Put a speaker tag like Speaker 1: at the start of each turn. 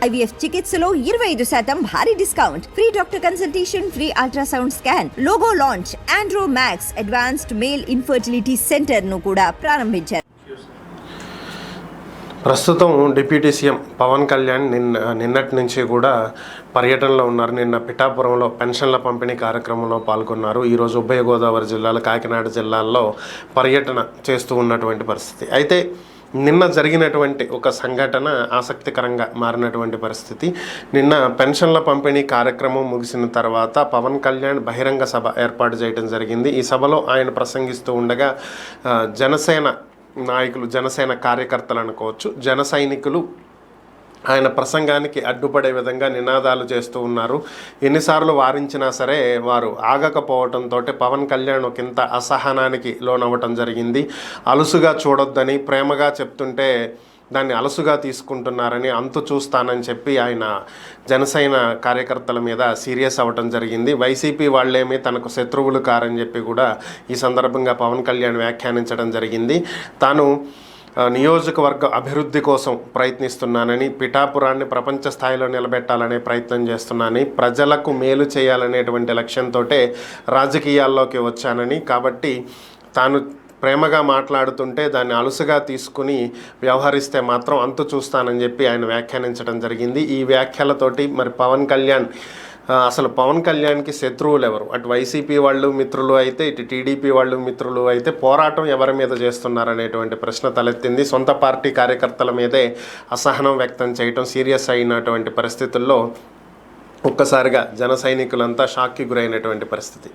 Speaker 1: IVF చికిత్సలో 25% భారీ discount, free doctor consultation, free ultrasound scan, logo launch, Andro max advanced male infertility centre ను కూడా ప్రారంభించారు.
Speaker 2: ప్రస్తుతం డిప్యూటీ సీఎం పవన్ కళ్యాణ్ నిన్నటి నుంచి కూడా పర్యటనలో ఉన్నారు. నిన్న పిఠాపురంలో పెన్షన్ల పంపిణీ కార్యక్రమంలో పాల్గొన్నారు. ఈరోజు ఉభయ గోదావరి జిల్లాలో, కాకినాడ జిల్లాల్లో పర్యటన చేస్తూ ఉన్నటువంటి పరిస్థితి. అయితే నిన్న జరిగినటువంటి ఒక సంఘటన ఆసక్తికరంగా మారినటువంటి పరిస్థితి. నిన్న పెన్షన్ల పంపిణీ కార్యక్రమం ముగిసిన తర్వాత పవన్ కళ్యాణ్ బహిరంగ సభ ఏర్పాటు చేయడం జరిగింది. ఈ సభలో ఆయన ప్రసంగిస్తూ ఉండగా జనసేన నాయకులు, జనసేన కార్యకర్తలు అనుకోవచ్చు, జన సైనికులు ఆయన ప్రసంగానికి అడ్డుపడే విధంగా నినాదాలు చేస్తూ ఉన్నారు. ఎన్నిసార్లు వారించినా సరే వారు ఆగకపోవడంతో పవన్ కళ్యాణ్ ఒకంత అసహనానికి లోనవ్వటం జరిగింది. అలుసుగా చూడొద్దని, ప్రేమగా చెప్తుంటే దాన్ని అలసుగా తీసుకుంటున్నారని, అంతు చూస్తానని చెప్పి ఆయన జనసేన కార్యకర్తల మీద సీరియస్ అవ్వటం జరిగింది. వైసీపీ వాళ్ళేమీ తనకు శత్రువులు కారని చెప్పి కూడా ఈ సందర్భంగా పవన్ కళ్యాణ్ వ్యాఖ్యానించడం జరిగింది. తాను నియోజకవర్గ అభివృద్ధి కోసం ప్రయత్నిస్తున్నానని, పిఠాపురాన్ని ప్రపంచ స్థాయిలో నిలబెట్టాలనే ప్రయత్నం చేస్తున్నానని, ప్రజలకు మేలు చేయాలనేటువంటి లక్ష్యంతో రాజకీయాల్లోకి వచ్చానని, కాబట్టి తాను ప్రేమగా మాట్లాడుతుంటే దాన్ని అలుసుగా తీసుకుని వ్యవహరిస్తే మాత్రం అంతు చూస్తానని చెప్పి ఆయన వ్యాఖ్యానించడం జరిగింది. ఈ వ్యాఖ్యలతోటి మరి పవన్ కళ్యాణ్, అసలు పవన్ కళ్యాణ్కి శత్రువులు ఎవరు? అటు వైసీపీ వాళ్ళు మిత్రులు అయితే, ఇటు టీడీపీ వాళ్ళు మిత్రులు అయితే, పోరాటం ఎవరి మీద చేస్తున్నారనేటువంటి ప్రశ్న తలెత్తింది. సొంత పార్టీ కార్యకర్తల మీదే అసహనం వ్యక్తం చేయటం, సీరియస్ అయినటువంటి పరిస్థితుల్లో ఒక్కసారిగా జన సైనికులంతా షాక్కి గురైనటువంటి పరిస్థితి.